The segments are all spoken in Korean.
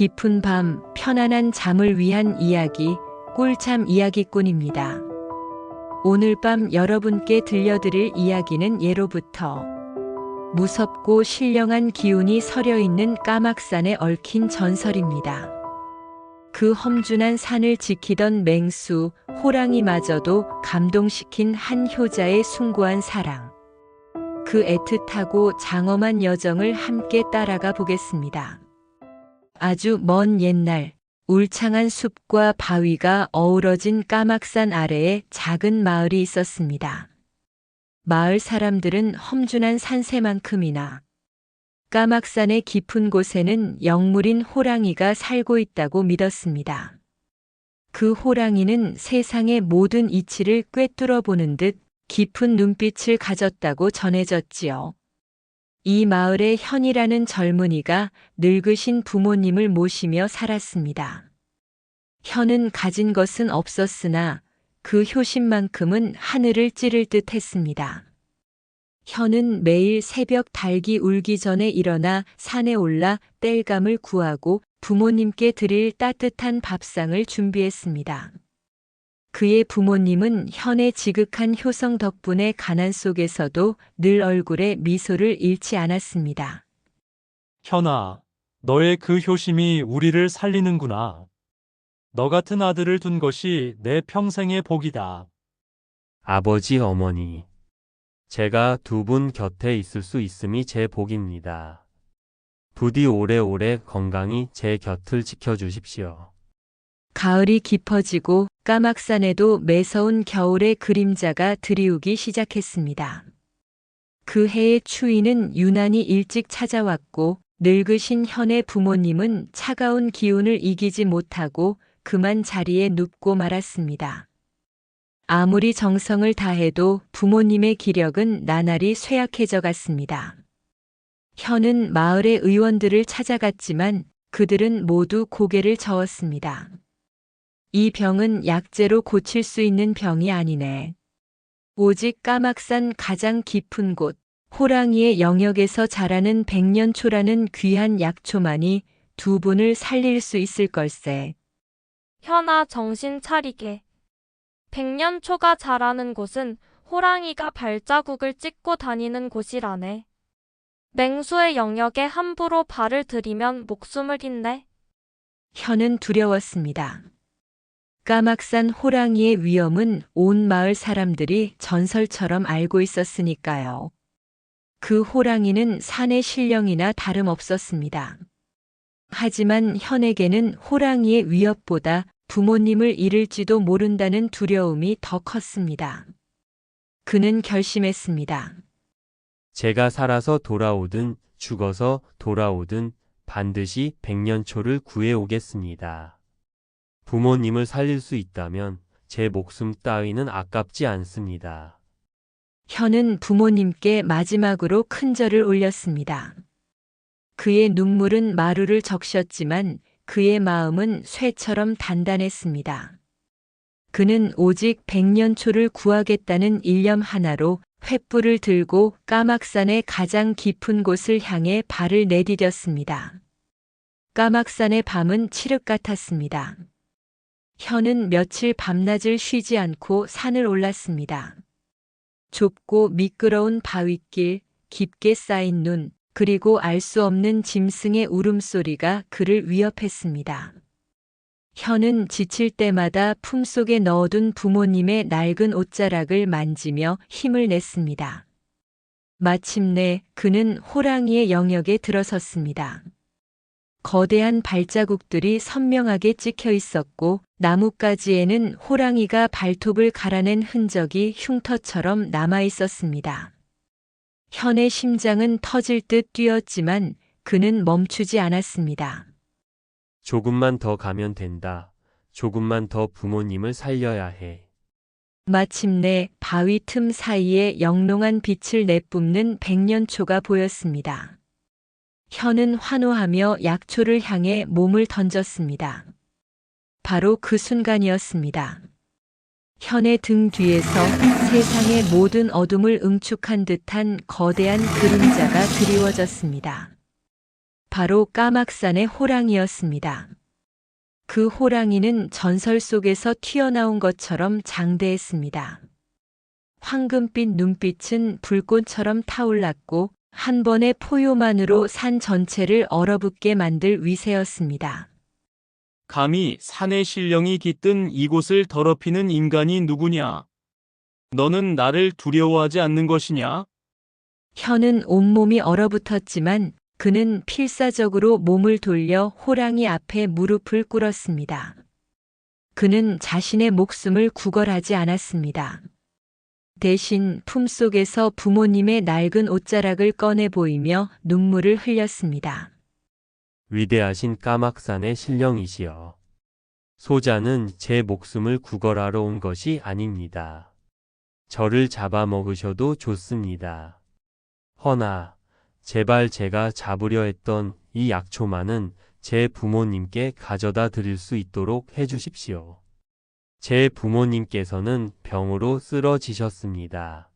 깊은 밤 편안한 잠을 위한 이야기 꿀잠 이야기꾼입니다. 오늘 밤 여러분께 들려드릴 이야기는 예로부터 무섭고 신령한 기운이 서려 있는 까막산에 얽힌 전설입니다. 그 험준한 산을 지키던 맹수, 호랑이마저도 감동시킨 한 효자의 숭고한 사랑. 그 애틋하고 장엄한 여정을 함께 따라가 보겠습니다. 아주 먼 옛날, 울창한 숲과 바위가 어우러진 까막산 아래에 작은 마을이 있었습니다. 마을 사람들은 험준한 산새만큼이나 까막산의 깊은 곳에는 영물인 호랑이가 살고 있다고 믿었습니다. 그 호랑이는 세상의 모든 이치를 꿰뚫어 보는 듯 깊은 눈빛을 가졌다고 전해졌지요. 이 마을의 현이라는 젊은이가 늙으신 부모님을 모시며 살았습니다. 현은 가진 것은 없었으나 그 효심만큼은 하늘을 찌를 듯 했습니다. 현은 매일 새벽 닭이 울기 전에 일어나 산에 올라 땔감을 구하고 부모님께 드릴 따뜻한 밥상을 준비했습니다. 그의 부모님은 현의 지극한 효성 덕분에 가난 속에서도 늘 얼굴에 미소를 잃지 않았습니다. 현아, 너의 그 효심이 우리를 살리는구나. 너 같은 아들을 둔 것이 내 평생의 복이다. 아버지, 어머니, 제가 두 분 곁에 있을 수 있음이 제 복입니다. 부디 오래오래 건강히 제 곁을 지켜주십시오. 가을이 깊어지고 까막산에도 매서운 겨울의 그림자가 드리우기 시작했습니다. 그 해의 추위는 유난히 일찍 찾아왔고 늙으신 현의 부모님은 차가운 기운을 이기지 못하고 그만 자리에 눕고 말았습니다. 아무리 정성을 다해도 부모님의 기력은 나날이 쇠약해져 갔습니다. 현은 마을의 의원들을 찾아갔지만 그들은 모두 고개를 저었습니다. 이 병은 약재로 고칠 수 있는 병이 아니네. 오직 까막산 가장 깊은 곳, 호랑이의 영역에서 자라는 백년초라는 귀한 약초만이 두 분을 살릴 수 있을 걸세. 현아, 정신 차리게. 백년초가 자라는 곳은 호랑이가 발자국을 찍고 다니는 곳이라네. 맹수의 영역에 함부로 발을 들이면 목숨을 잃네. 현은 두려웠습니다. 까막산 호랑이의 위험은 온 마을 사람들이 전설처럼 알고 있었으니까요. 그 호랑이는 산의 신령이나 다름없었습니다. 하지만 현에게는 호랑이의 위협보다 부모님을 잃을지도 모른다는 두려움이 더 컸습니다. 그는 결심했습니다. 제가 살아서 돌아오든 죽어서 돌아오든 반드시 백년초를 구해오겠습니다. 부모님을 살릴 수 있다면 제 목숨 따위는 아깝지 않습니다. 현은 부모님께 마지막으로 큰 절을 올렸습니다. 그의 눈물은 마루를 적셨지만 그의 마음은 쇠처럼 단단했습니다. 그는 오직 백년초를 구하겠다는 일념 하나로 횃불을 들고 까막산의 가장 깊은 곳을 향해 발을 내디뎠습니다. 까막산의 밤은 칠흑 같았습니다. 현은 며칠 밤낮을 쉬지 않고 산을 올랐습니다. 좁고 미끄러운 바위길, 깊게 쌓인 눈, 그리고 알 수 없는 짐승의 울음소리가 그를 위협했습니다. 현은 지칠 때마다 품속에 넣어둔 부모님의 낡은 옷자락을 만지며 힘을 냈습니다. 마침내 그는 호랑이의 영역에 들어섰습니다. 거대한 발자국들이 선명하게 찍혀 있었고 나뭇가지에는 호랑이가 발톱을 갈아낸 흔적이 흉터처럼 남아 있었습니다. 현의 심장은 터질 듯 뛰었지만 그는 멈추지 않았습니다. 조금만 더 가면 된다. 조금만 더 부모님을 살려야 해. 마침내 바위 틈 사이에 영롱한 빛을 내뿜는 백년초가 보였습니다. 현은 환호하며 약초를 향해 몸을 던졌습니다. 바로 그 순간이었습니다. 현의 등 뒤에서 세상의 모든 어둠을 응축한 듯한 거대한 그림자가 드리워졌습니다. 바로 까막산의 호랑이였습니다. 그 호랑이는 전설 속에서 튀어나온 것처럼 장대했습니다. 황금빛 눈빛은 불꽃처럼 타올랐고 한 번의 포효만으로 산 전체를 얼어붙게 만들 위세였습니다. 감히 산의 신령이 깃든 이곳을 더럽히는 인간이 누구냐? 너는 나를 두려워하지 않는 것이냐? 혀는 온몸이 얼어붙었지만 그는 필사적으로 몸을 돌려 호랑이 앞에 무릎을 꿇었습니다. 그는 자신의 목숨을 구걸하지 않았습니다. 대신 품속에서 부모님의 낡은 옷자락을 꺼내 보이며 눈물을 흘렸습니다. 위대하신 까막산의 신령이시여. 소자는 제 목숨을 구걸하러 온 것이 아닙니다. 저를 잡아먹으셔도 좋습니다. 허나 제발 제가 잡으려 했던 이 약초만은 제 부모님께 가져다 드릴 수 있도록 해주십시오. 제 부모님께서는 병으로 쓰러지셨습니다.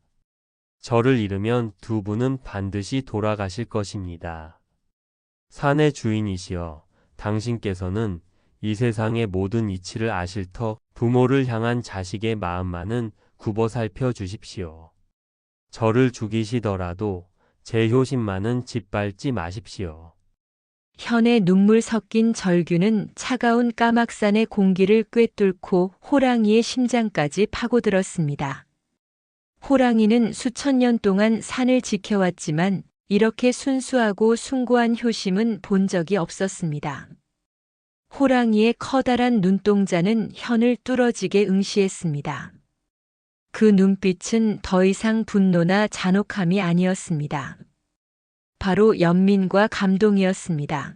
저를 잃으면 두 분은 반드시 돌아가실 것입니다. 산의 주인이시여, 당신께서는 이 세상의 모든 이치를 아실 터 부모를 향한 자식의 마음만은 굽어 살펴 주십시오. 저를 죽이시더라도 제 효심만은 짓밟지 마십시오. 현의 눈물 섞인 절규는 차가운 까막산의 공기를 꿰뚫고 호랑이의 심장까지 파고들었습니다. 호랑이는 수천 년 동안 산을 지켜왔지만 이렇게 순수하고 숭고한 효심은 본 적이 없었습니다. 호랑이의 커다란 눈동자는 현을 뚫어지게 응시했습니다. 그 눈빛은 더 이상 분노나 잔혹함이 아니었습니다. 바로 연민과 감동이었습니다.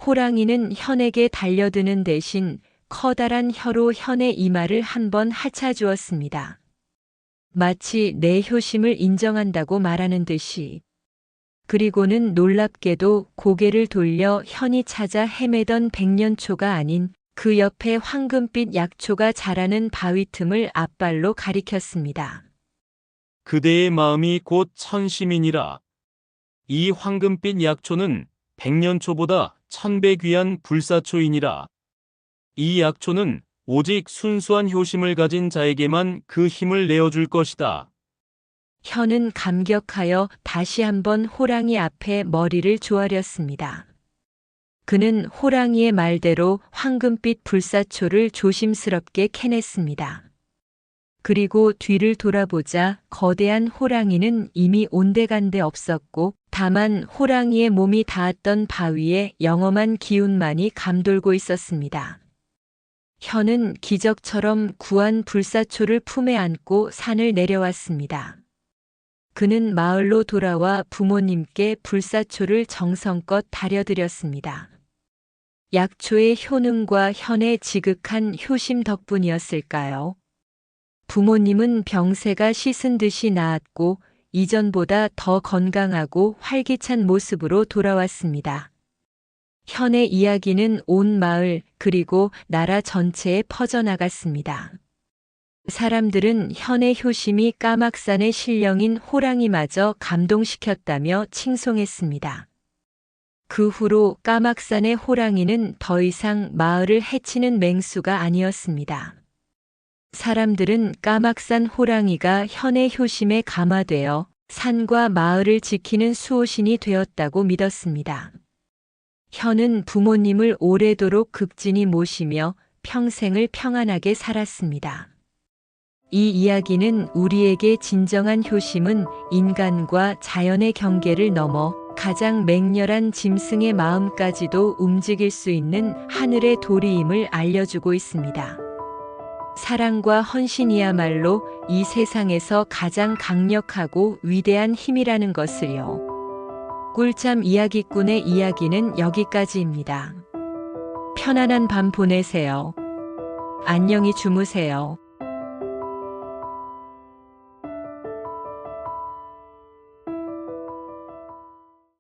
호랑이는 현에게 달려드는 대신 커다란 혀로 현의 이마를 한번 핥아주었습니다. 마치 내 효심을 인정한다고 말하는 듯이. 그리고는 놀랍게도 고개를 돌려 현이 찾아 헤매던 백년초가 아닌 그 옆에 황금빛 약초가 자라는 바위 틈을 앞발로 가리켰습니다. 그대의 마음이 곧 천심이니라. 이 황금빛 약초는 백년초보다 1000배 귀한 불사초이니라. 이 약초는 오직 순수한 효심을 가진 자에게만 그 힘을 내어줄 것이다. 현은 감격하여 다시 한번 호랑이 앞에 머리를 조아렸습니다. 그는 호랑이의 말대로 황금빛 불사초를 조심스럽게 캐냈습니다. 그리고 뒤를 돌아보자 거대한 호랑이는 이미 온데간데 없었고 다만 호랑이의 몸이 닿았던 바위에 영험한 기운만이 감돌고 있었습니다. 현은 기적처럼 구한 불사초를 품에 안고 산을 내려왔습니다. 그는 마을로 돌아와 부모님께 불사초를 정성껏 다려드렸습니다. 약초의 효능과 현의 지극한 효심 덕분이었을까요? 부모님은 병세가 씻은 듯이 나았고 이전보다 더 건강하고 활기찬 모습으로 돌아왔습니다. 현의 이야기는 온 마을 그리고 나라 전체에 퍼져나갔습니다. 사람들은 현의 효심이 까막산의 신령인 호랑이마저 감동시켰다며 칭송했습니다. 그 후로 까막산의 호랑이는 더 이상 마을을 해치는 맹수가 아니었습니다. 사람들은 까막산 호랑이가 현의 효심에 감화되어 산과 마을을 지키는 수호신이 되었다고 믿었습니다. 현은 부모님을 오래도록 극진히 모시며 평생을 평안하게 살았습니다. 이 이야기는 우리에게 진정한 효심은 인간과 자연의 경계를 넘어 가장 맹렬한 짐승의 마음까지도 움직일 수 있는 하늘의 도리임을 알려주고 있습니다. 사랑과 헌신이야말로 이 세상에서 가장 강력하고 위대한 힘이라는 것을요. 꿀잠 이야기꾼의 이야기는 여기까지입니다. 편안한 밤 보내세요. 안녕히 주무세요.